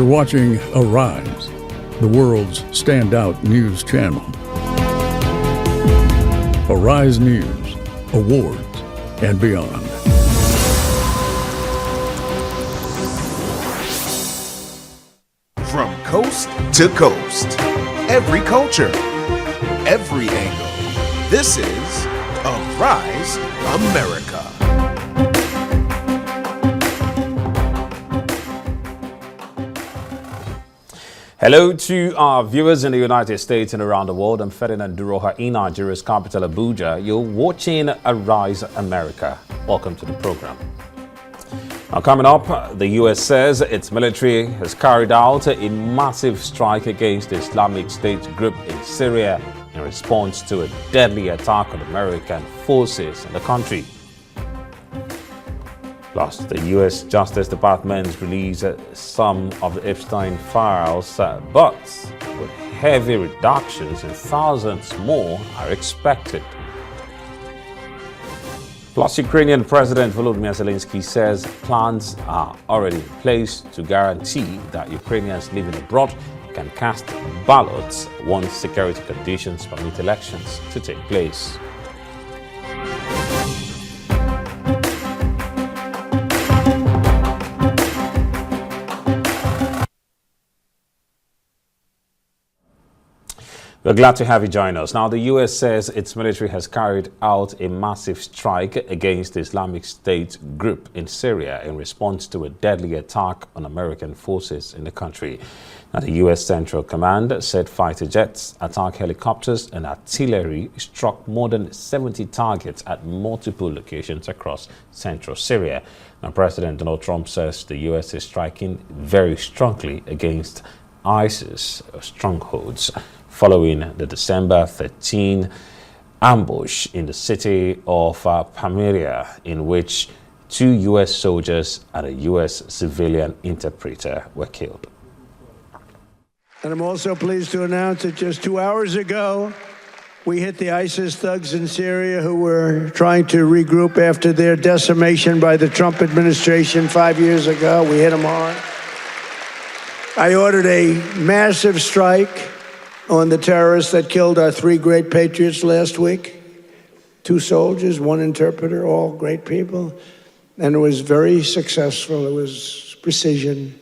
You're watching Arise, the world's standout news channel. Arise News, awards, and beyond. From coast to coast, every culture, every angle. This is Arise America. Hello to our viewers in the United States and around the world. I'm Ferdinand Duroha in Nigeria's capital, Abuja. You're watching Arise America. Welcome to the program. Now, coming up, the U.S. says its military has carried out a massive strike against the Islamic State group in Syria in response to a deadly attack on American forces in the country. Plus, the U.S. Justice Department released some of the Epstein files, but with heavy reductions and thousands more are expected. Plus, Ukrainian President Volodymyr Zelensky says plans are already in place to guarantee that Ukrainians living abroad can cast ballots once security conditions permit elections to take place. We're glad to have you join us. Now, the U.S. says its military has carried out a massive strike against the Islamic State group in Syria in response to a deadly attack on American forces in the country. Now, the U.S. Central Command said fighter jets, attack helicopters, and artillery struck more than 70 targets at multiple locations across central Syria. Now, President Donald Trump says the U.S. is striking very strongly against ISIS strongholds, following the December 13 ambush in the city of Palmyra, in which 2 U.S. soldiers and a U.S. civilian interpreter were killed. And I'm also pleased to announce that just 2 hours ago, we hit the ISIS thugs in Syria who were trying to regroup after their decimation by the Trump administration 5 years ago. We hit them hard. I ordered a massive strike on the terrorists that killed our 3 great patriots last week. 2 soldiers, 1 interpreter, all great people. And it was very successful. It was precision.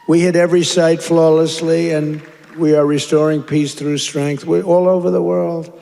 We hit every site flawlessly, and we are restoring peace through strength. We're all over the world.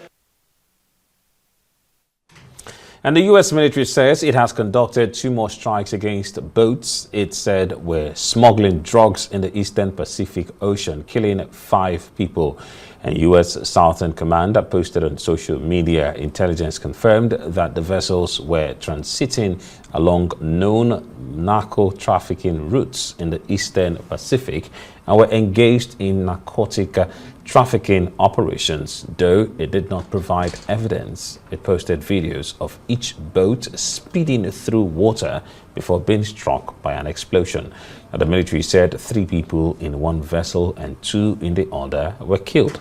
And the U.S. military says it has conducted 2 more strikes against boats it said were smuggling drugs in the Eastern Pacific Ocean, killing 5 people. And U.S. Southern Command posted on social media, intelligence confirmed that the vessels were transiting along known narco-trafficking routes in the Eastern Pacific and were engaged in narcotic trafficking operations, though it did not provide evidence. It posted videos of each boat speeding through water before being struck by an explosion. The military said 3 people in 1 vessel and 2 in the other were killed.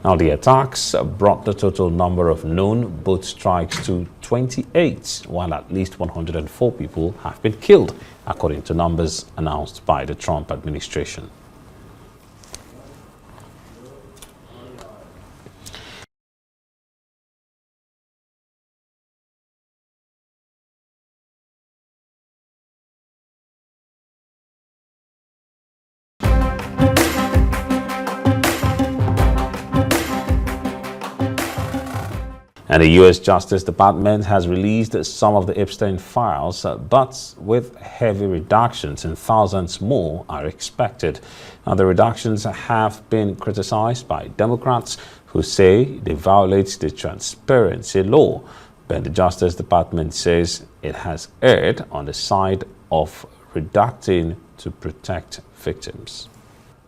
Now, the attacks brought the total number of known boat strikes to 28, while at least 104 people have been killed, according to numbers announced by the Trump administration. And the U.S. Justice Department has released some of the Epstein files, but with heavy reductions and thousands more are expected. Now, the reductions have been criticized by Democrats who say they violate the transparency law. But the Justice Department says it has erred on the side of reducting to protect victims.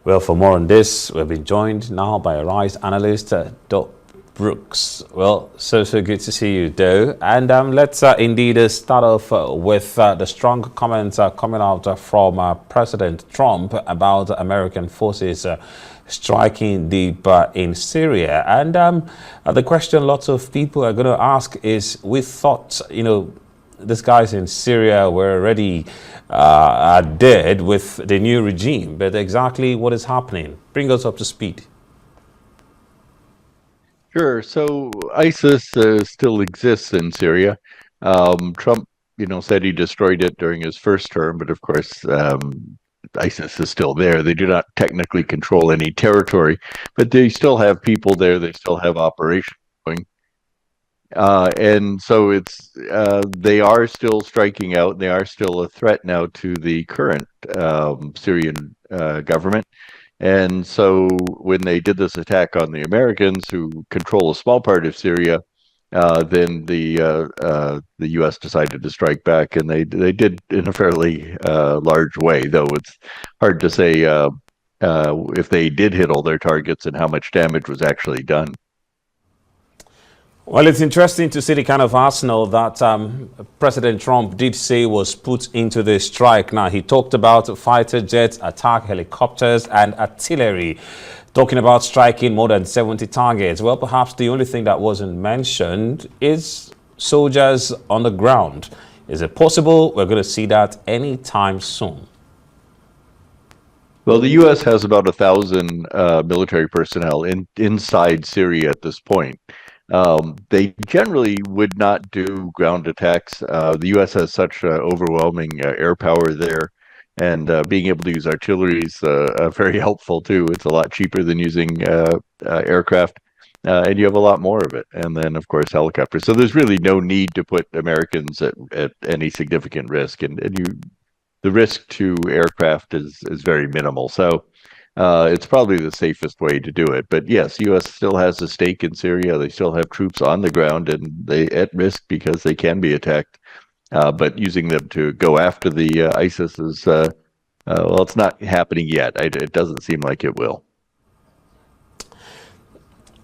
Well, for more on this, we've been joined now by Arise analyst Doc Brooks. Well, so good to see you, Doe. And let's indeed start off with the strong comments coming out from President Trump about American forces striking deep in Syria. And the question lots of people are going to ask is, we thought, these guys in Syria were already are dead with the new regime. But exactly what is happening? Bring us up to speed. Sure. So ISIS still exists in Syria. Trump, said he destroyed it during his first term, but of course, ISIS is still there. They do not technically control any territory, but they still have people there. They still have operations going. And so they are still striking out. They are still a threat now to the current Syrian government. And so when they did this attack on the Americans, who control a small part of Syria, then the U.S. decided to strike back, and they did in a fairly large way. Though it's hard to say if they did hit all their targets and how much damage was actually done. Well, it's interesting to see the kind of arsenal that President Trump did say was put into the strike. Now, he talked about fighter jets, attack helicopters, and artillery, talking about striking more than 70 targets. Well, perhaps the only thing that wasn't mentioned is soldiers on the ground. Is it possible we're going to see that anytime soon? Well, the U.S. has about 1,000 military personnel inside Syria at this point. They generally would not do ground attacks. The U.S. has such overwhelming air power there, and being able to use artillery is very helpful too. It's a lot cheaper than using aircraft, and you have a lot more of it. And then, of course, helicopters. So there's really no need to put Americans at any significant risk, and the risk to aircraft is very minimal. So it's probably the safest way to do it. But yes, U.S. still has a stake in Syria. They still have troops on the ground, and they at risk because they can be attacked. But using them to go after the ISIS is, well, it's not happening yet. It doesn't seem like it will.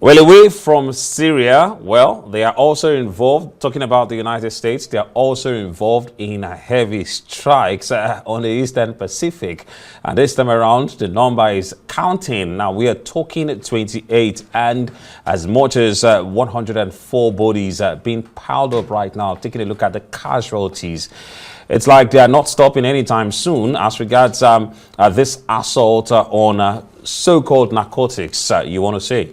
Well, away from Syria, well, they are also involved, talking about the United States, they are also involved in heavy strikes on the Eastern Pacific. And this time around, the number is counting. Now, we are talking 28 and as much as 104 bodies being piled up right now. Taking a look at the casualties. It's like they are not stopping anytime soon as regards this assault on so-called narcotics, you want to say?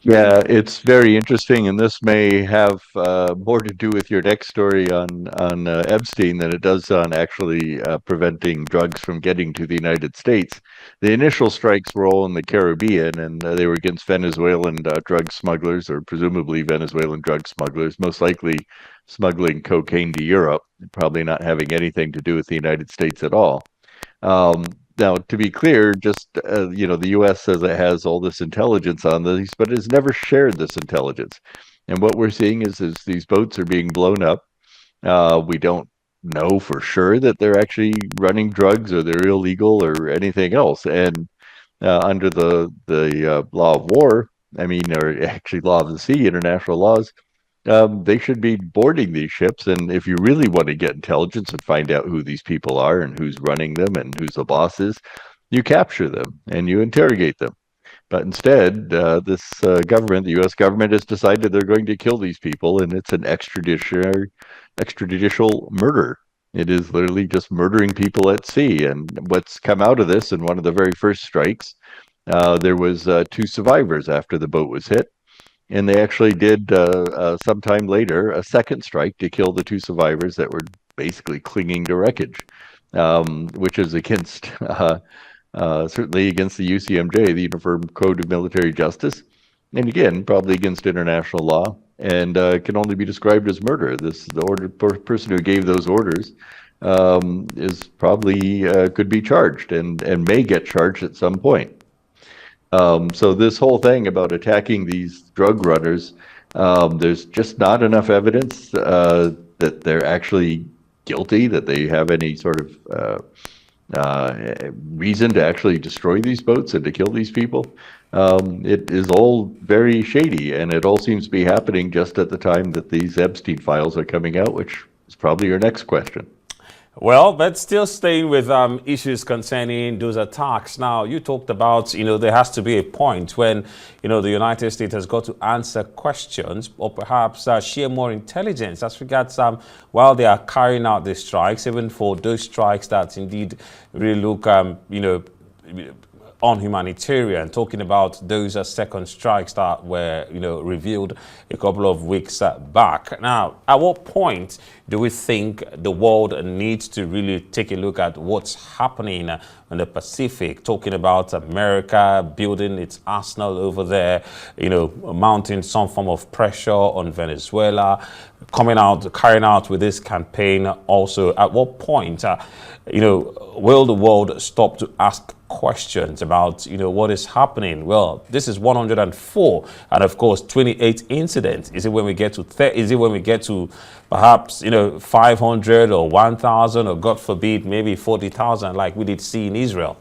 Yeah, it's very interesting, and this may have more to do with your next story on Epstein than it does on actually preventing drugs from getting to the United States. The initial strikes were all in the Caribbean, and they were against Venezuelan drug smugglers, or presumably Venezuelan drug smugglers, most likely smuggling cocaine to Europe, probably not having anything to do with the United States at all. Now, to be clear, just, the U.S. says it has all this intelligence on these, but has never shared this intelligence. And what we're seeing is these boats are being blown up. We don't know for sure that they're actually running drugs or they're illegal or anything else. And under the law of war, or actually law of the sea, international laws, they should be boarding these ships. And if you really want to get intelligence and find out who these people are and who's running them and who's the boss is, you capture them and you interrogate them. But instead, this government, the U.S. government, has decided they're going to kill these people, and it's an extrajudicial murder. It is literally just murdering people at sea. And what's come out of this, in one of the very first strikes, there was 2 survivors after the boat was hit. And they actually did, sometime later, a second strike to kill the 2 survivors that were basically clinging to wreckage, which is against, certainly against the UCMJ, the Uniform Code of Military Justice, and again, probably against international law, and can only be described as murder. The person who gave those orders is probably could be charged and may get charged at some point. So this whole thing about attacking these drug runners, there's just not enough evidence that they're actually guilty, that they have any sort of reason to actually destroy these boats and to kill these people. It is all very shady, and it all seems to be happening just at the time that these Epstein files are coming out, which is probably your next question. Well, but still staying with issues concerning those attacks. Now, you talked about, there has to be a point when, the United States has got to answer questions or perhaps share more intelligence as regards while they are carrying out the strikes, even for those strikes that indeed really look, unhumanitarian, talking about those second strikes that were, revealed a couple of weeks back. Now, at what point do we think the world needs to really take a look at what's happening in the Pacific, talking about America building its arsenal over there, mounting some form of pressure on Venezuela, carrying out with this campaign also? At what point, will the world stop to ask questions about, what is happening? Well, this is 104, and of course, 28 incidents. Is it when we get to perhaps, 500 or 1,000 or God forbid, maybe 40,000 like we did see in Israel?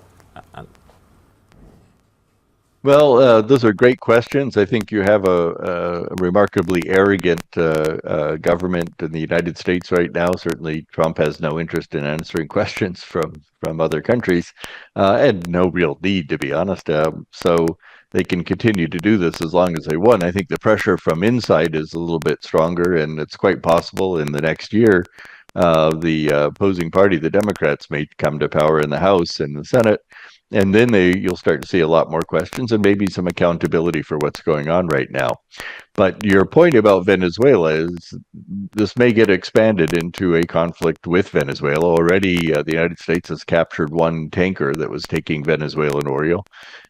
Well, those are great questions. I think you have a remarkably arrogant government in the United States right now. Certainly, Trump has no interest in answering questions from other countries, and no real need, to be honest. So they can continue to do this as long as they want. I think the pressure from inside is a little bit stronger, and it's quite possible in the next year the opposing party, the Democrats, may come to power in the House and the Senate. And then you'll start to see a lot more questions and maybe some accountability for what's going on right now. But your point about Venezuela is this may get expanded into a conflict with Venezuela. Already, the United States has captured one tanker that was taking Venezuelan oil.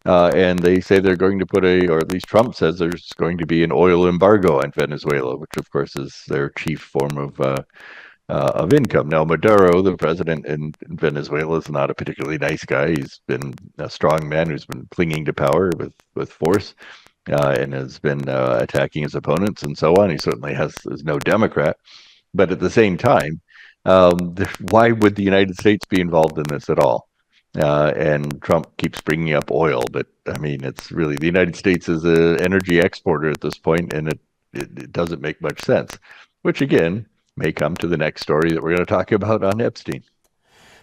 And they say they're going to put or at least Trump says there's going to be an oil embargo on Venezuela, which of course is their chief form of income. Now, Maduro, the president in Venezuela, is not a particularly nice guy. He's been a strong man who's been clinging to power with force and has been attacking his opponents and so on. He certainly is no Democrat. But at the same time, why would the United States be involved in this at all? And Trump keeps bringing up oil, but I mean, it's really the United States is an energy exporter at this point, and it doesn't make much sense, which again, may come to the next story that we're going to talk about on Epstein.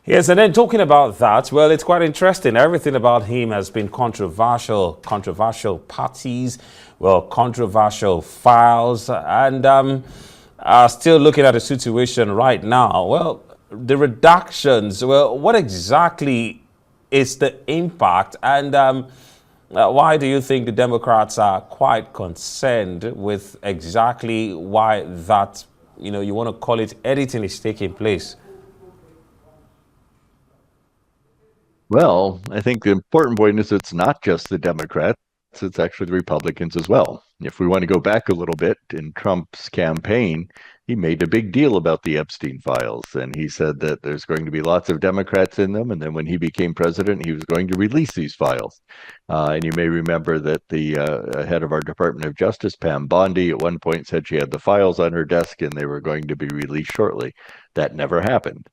Yes, and then talking about that, well, it's quite interesting. Everything about him has been controversial parties, controversial files, and still looking at the situation right now. Well, the redactions, what exactly is the impact, and why do you think the Democrats are quite concerned with exactly why that, you want to call it, editing is taking place? Well, I think the important point is it's not just the Democrats, it's actually the Republicans as well. If we want to go back a little bit, in Trump's campaign, he made a big deal about the Epstein files, and he said that there's going to be lots of Democrats in them, and then when he became president, he was going to release these files. And you may remember that the head of our Department of Justice, Pam Bondi, at one point said she had the files on her desk and they were going to be released shortly. That never happened.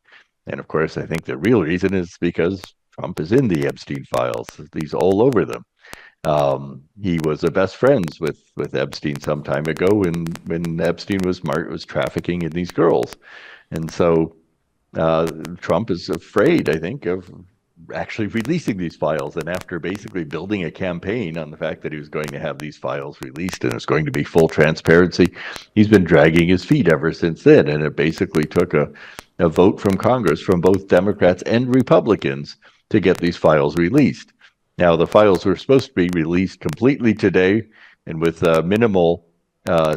And of course, I think the real reason is because Trump is in the Epstein files. He's all over them. He was best friends with Epstein some time ago when Epstein was trafficking in these girls. And so Trump is afraid, I think, of actually releasing these files. And after basically building a campaign on the fact that he was going to have these files released and it's going to be full transparency, he's been dragging his feet ever since then. And it basically took a vote from Congress, from both Democrats and Republicans, to get these files released. Now, the files were supposed to be released completely today and with minimal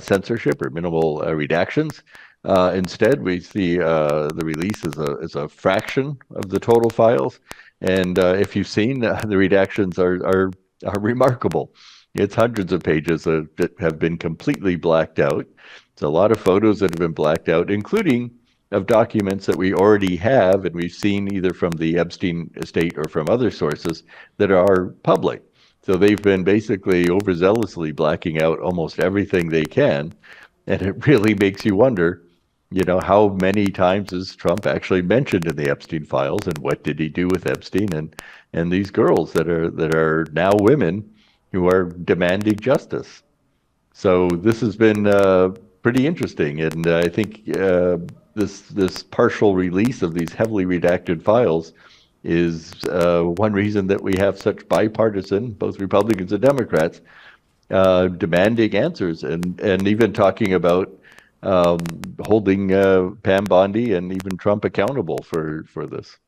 censorship or minimal redactions. Instead, we see the release is a fraction of the total files. And if you've seen, the redactions are remarkable. It's hundreds of pages that have been completely blacked out. It's a lot of photos that have been blacked out, including of documents that we already have and we've seen either from the Epstein estate or from other sources that are public. So they've been basically overzealously blacking out almost everything they can. And it really makes you wonder, how many times is Trump actually mentioned in the Epstein files, and what did he do with Epstein and these girls that are now women who are demanding justice. So this has been pretty interesting, and I think this partial release of these heavily redacted files is one reason that we have such bipartisan, both Republicans and Democrats, demanding answers and even talking about holding Pam Bondi and even Trump accountable for this.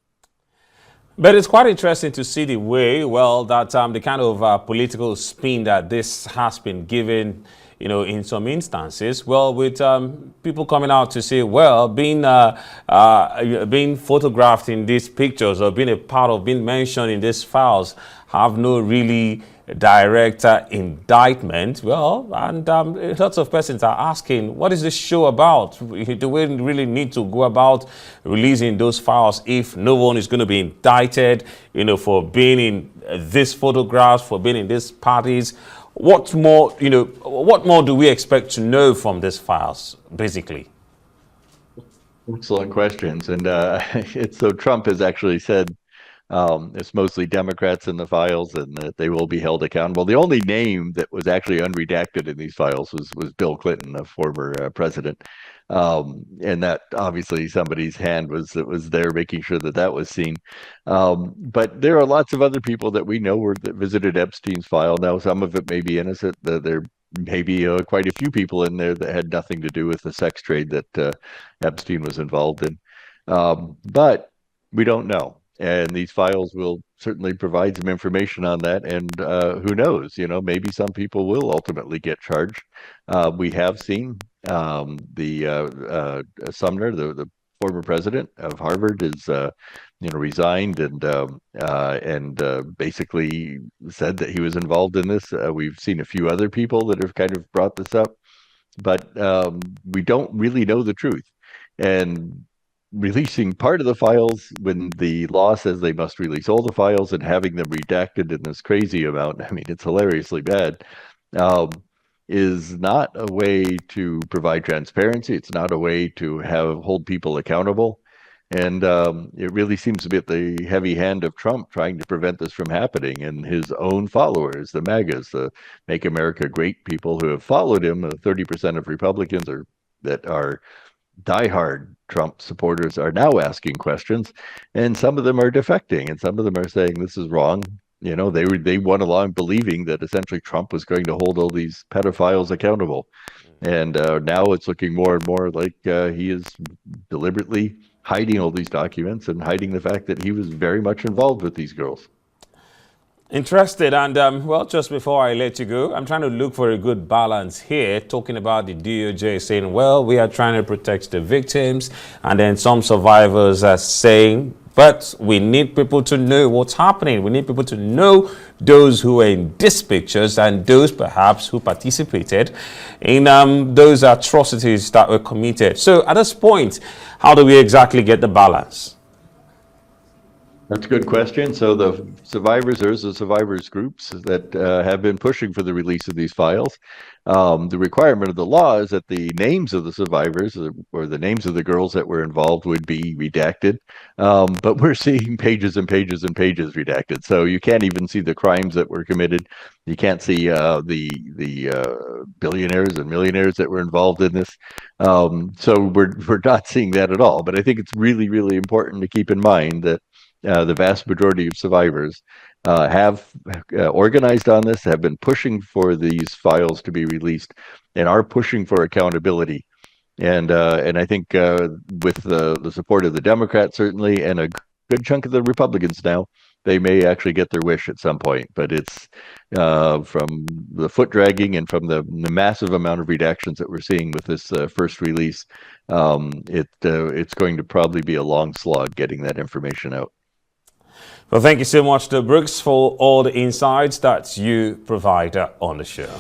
But it's quite interesting to see the way, well, that the kind of political spin that this has been given, you know, in some instances. Well, with people coming out to say, well, being photographed in these pictures or being a part of being mentioned in these files have no really direct indictment. Well, and lots of persons are asking, what is this show about? Do we really need to go about releasing those files if no one is going to be indicted, you know, for being in these photographs, for being in these parties? What more, you know, what more do we expect to know from these files, basically? Excellent questions. And so Trump has actually said it's mostly Democrats in the files and that they will be held accountable. The only name that was actually unredacted in these files was Bill Clinton, a former president. And that obviously somebody's hand was there making sure that that was seen. But there are lots of other people that we know that visited Epstein's file. Now, some of it may be innocent. There may be quite a few people in there that had nothing to do with the sex trade that Epstein was involved in. But we don't know. And these files will certainly provide some information on that. And who knows, you know, maybe some people will ultimately get charged. We have seen Sumner, the former president of Harvard, is resigned and basically said that he was involved in this. We've seen a few other people that have kind of brought this up, but we don't really know the truth. And releasing part of the files when the law says they must release all the files and having them redacted in this crazy amount, I mean, it's hilariously bad, is not a way to provide transparency. It's not a way to hold people accountable. And it really seems to be at the heavy hand of Trump trying to prevent this from happening, and his own followers, the MAGAs, the Make America Great people who have followed him. 30% of Republicans that are diehard Trump supporters are now asking questions, and some of them are defecting, and some of them are saying this is wrong. You know, they went along believing that essentially Trump was going to hold all these pedophiles accountable, and now it's looking more and more like he is deliberately hiding all these documents and hiding the fact that he was very much involved with these girls. Interested. And well, just before I let you go, I'm trying to look for a good balance here, talking about the DOJ saying, well, we are trying to protect the victims, and then some survivors are saying, but we need people to know what's happening. We need people to know those who were in these pictures and those perhaps who participated in those atrocities that were committed. So at this point, how do we exactly get the balance? That's a good question. So there's the survivors groups that have been pushing for the release of these files. The requirement of the law is that the names of the survivors or the names of the girls that were involved would be redacted. But we're seeing pages and pages and pages redacted. So you can't even see the crimes that were committed. You can't see the billionaires and millionaires that were involved in this. So we're not seeing that at all. But I think it's really, really important to keep in mind that the vast majority of survivors have organized on this, have been pushing for these files to be released, and are pushing for accountability. And I think with the support of the Democrats, certainly, and a good chunk of the Republicans now, they may actually get their wish at some point. But it's from the foot dragging and from the massive amount of redactions that we're seeing with this first release, it's going to probably be a long slog getting that information out. Well, thank you so much, Brooks, for all the insights that you provide on the show.